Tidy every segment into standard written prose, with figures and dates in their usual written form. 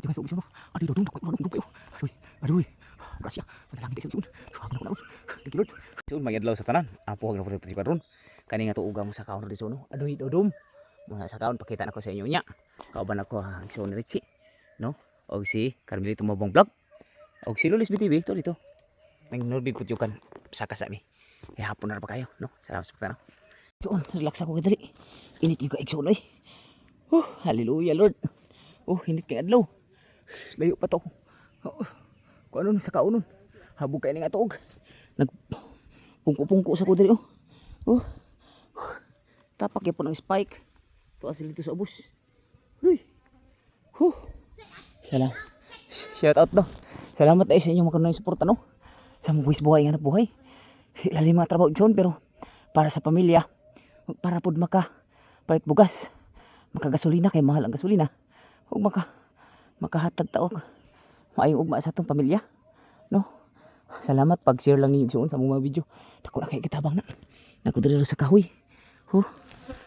Jangan sok sono. Adi dodong tak kuno kayo. Aduh. Grasya. Panalangin tayo sun. Ako na. Tikilod. Sun mayadlaw sa tanan. Apo ang naputi ron. Kani nga tuuga mo sa kaon di sono. Aduh dodom. Muna sa kaon pakita nako sa inyo nya. Kauban ako ang sono ritsi. No? Og si Carmelito Mabong Vlog. Og si Lulis BTV to dito. Nang norbig putyukan saka sa mi. Eh hapon na pa kayo, no? Salamat sa pagtanaw. So, relax ako kadali. Init yung kaigsoon ay. Hallelujah Lord. Init kay adlaw. Layo pa to. Kung ano sa kaunon. Habog kayo nga tuog. Nagpungko-pungko sa kudiri. Tapak ya po ng spike. Tuas dito sa ubos. Salamat. Shout out daw. Salamat tayo sa inyong makanunay suporta, no? Sa mga buhay nga na buhay. Lalim mga trabaho dyan, pero para sa pamilya, para po palit bugas, makagasolina, kay mahal ang gasolina, huwag makahatag taog, maayong ugma sa itong pamilya, no? Salamat, pag-share lang ninyo doon sa mga video. Dako na kayo kitabang na, nakudrero sa kahoy.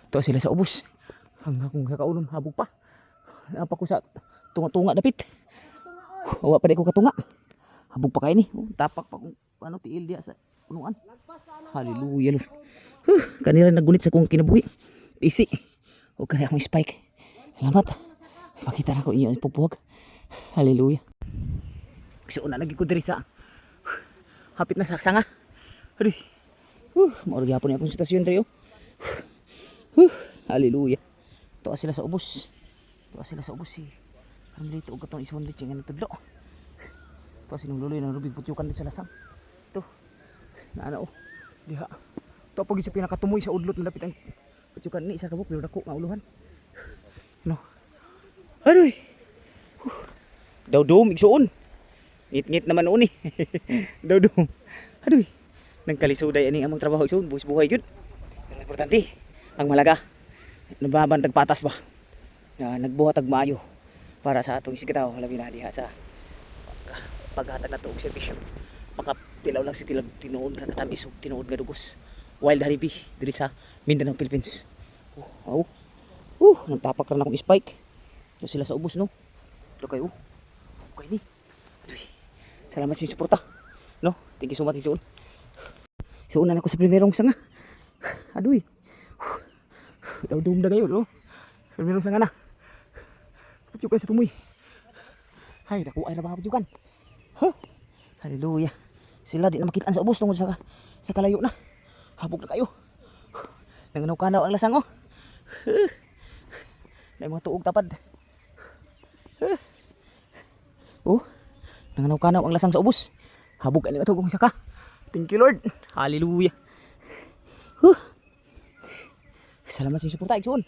Ito sila sa ubos, hanggang kung kakaunon, habog pa. Apa ko sa tunga-tunga dapit. Huwag pa di ko katunga. Habog pa kayo ni, tapak pa kung ano tiil dia sa punuan. Hallelujah Lord. Kanira nagunit sa kong kinabuhi. Isi. O kaya akong spike. Salamat. Pakita na ko inyo ang pupuwag. Hallelujah. Kasi una lagi ko diri sa hapit na saksanga. Aduh. Maurag yapon niya akong sitasyon diri. Hallelujah. Tuwa sila sa ubos. Si Carmelito o katong isuan litsi nga natudlo. Tuwa sinululoy ng rubig putyukan din sa lasang. Ito. Naana diha. Ito pag isa pinakatumoy sa udlot na dapit ang putyukan ni isa kabuk. Pero dako nga uluhan. No. Aduh. Daw-dum igsuon. Ngit-ngit naman uni. Daw-dum. Aduh. Nang kalisuday ani among trabaho igsuon. Buhis buhay yun. Pero importante. Ang malaga. Nababantag patas ba. Nagbuhatag maayo. Para sa atong sigataw. Labi na diha sa paghatag na ito og servisyo. Makapilaw lang si tinuod nga katamis o tinuod nga dugos. Wild honeybee diri sa Mindanao, Philippines. Nagtapak rin akong spike. Ito sila sa ubos, no? Ito kayo. Okay ni. Aduh. Salamat sa inyong suporta. No? Thank you so much. Suunan ako sa primerong sanga. Aduh. Daw-dum na kayo, no? Primerong sanga na. Putyukan sa tumoy. Hay, naku ay na mga putyukan. Hallelujah. Sila di na makitaan sa ubos tungkol sa kalayo na. Habog na kayo. Nanganaw-kanaw ang lasang, may mga tuog tapad. Nanganaw-kanaw ang lasang sa ubos. Habog ani katugong saka. Thank you Lord. Hallelujah. Salamat sa inyong suporta, igsoon.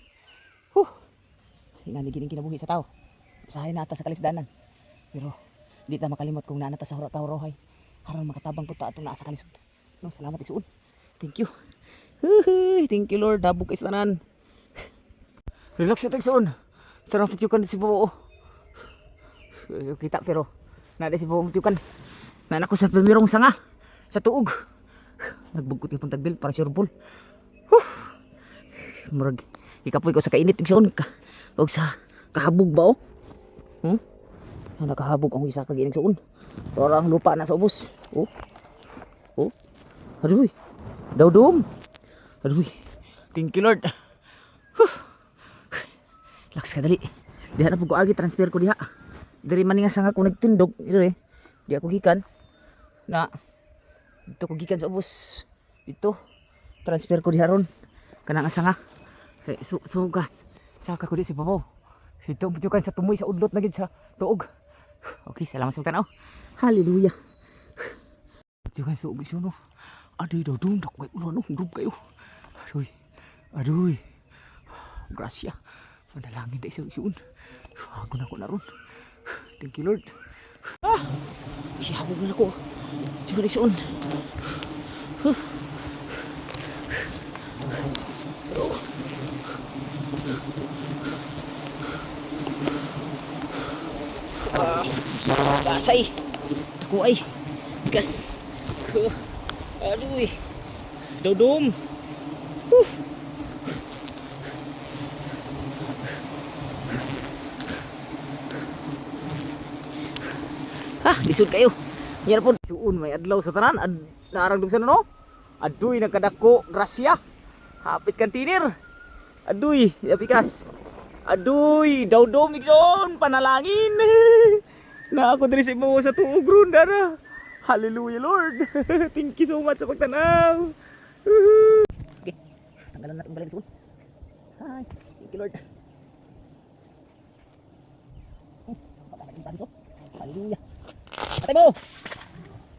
Inaligin ang kinabuhi sa tao. Usahay na ata sa kalisdanan. Pero di ta makalimot kung naanata sa hura-tawrohay. Haron makatabang punta atong naa sa kalisod. No, salamat igsuon. Thank you. Thank you Lord. Habog kay tanan. Relax ito igsuon. Sarang putyukan si Bobo. Kita pero nada si Bobo putyukan. Nana ko sa primerong sanga sa tuog. Nagbugkot yung tagbil para sure ball. Murag ikapoy ko sa kainit igsuon ka. Og sa kahabog ba nakahabog ang isa kagining suon. Tora ang lupa na sa ubos. Aduh. Daw-dum. Aduh. Thank you Lord. Laks kadali. Diha na pug ko agi transfer ko diha. Diri man nga sanga ko nagtindog dire. Di ako gikan na dito ko gikan sa ubos. Dito transfer ko diha ron. Kana nga sanga. Gas. Saka ko di si Babaw. Ito putyukan sa tumoy sa udlot na gid sa tuog. Okay, salamat sa tanaw. Hallelujah. Putyukan sa tuog iso no. Aduh daw-dum dak kay ulo no, hundog kayo. Aduh. Grasya. Panalangin da iso-isun. Ako na ron. Thank you Lord. Ihabog na ako. Siguro isun. Gasay. Ako ay. Gas. Aduh. Daw-dum. Lisod kayo. Yan po. Suun may adlaw sa tanan. Naaragdog sa no? Aduy nagkadako. Grasya. Hapit kan tinir. Aduy. Apikas. Aduy. Daw-daw mixon. Panalangin. Na ako diri sa ibabaw sa tuog ron. Dara. Hallelujah Lord. Thank you so much sa pagtanaw. Okay. Tanggalan natin balay suun. Hi. Thank you Lord. Hallelujah. Patay mo!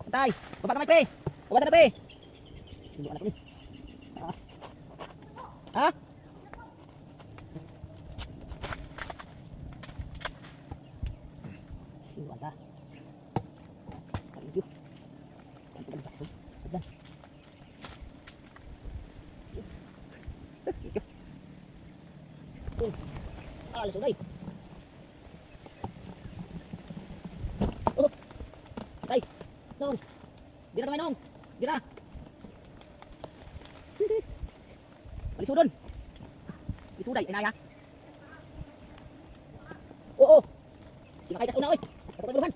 Patay! Baba na may pre! Baba na pre! Hindi anak ko ni. Ha? Hindi ka. Thank you. Thank you. Thank you. Thank you. Alas uday. Tay, no. Dira naman nong. Dira. Alisudon. Isuday inaya. Oo. Kinakay kas una oy. Ako paguluhan.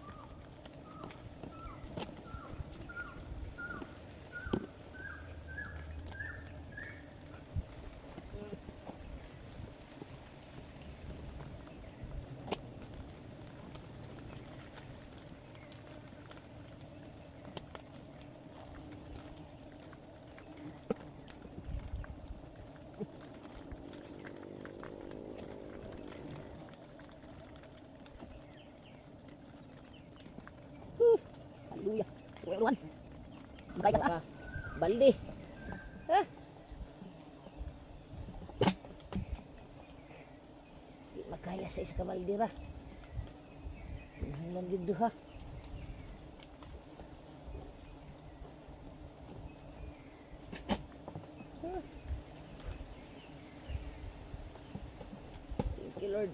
Hallelujah. Kuya Ruan. Magkaya ka sa balde. Ha? Di makaya sa isa ka balde ra. Tinahanglan dito ha. Thank you Lord.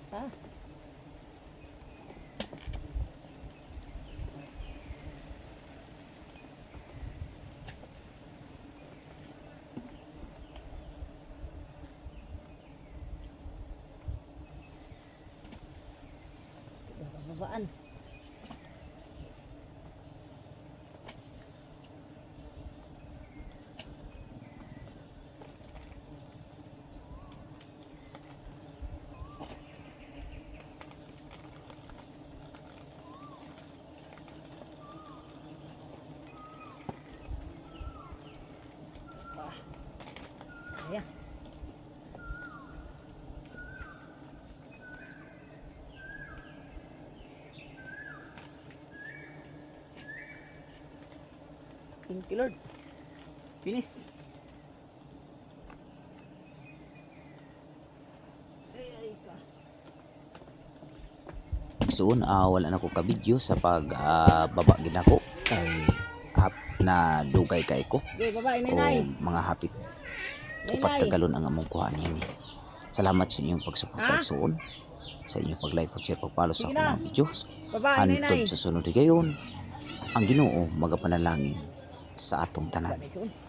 Ha? Babaan. Ayan. Thank you Lord. Finish. Soon wala na ko ka video sa pag baba gid ako kay na dugay kay ko Okay, bye-bye, o Nay. mga hapit upat kagalon ang among kuha niya ni. Salamat sa inyong pagsuporta soon, sa inyong pag-like, pag-share, pag-follow sa akong mga videos. Bye-bye, Hantod sa sunod gayon ang Ginoo magapanalangin sa atong tanan. Nay.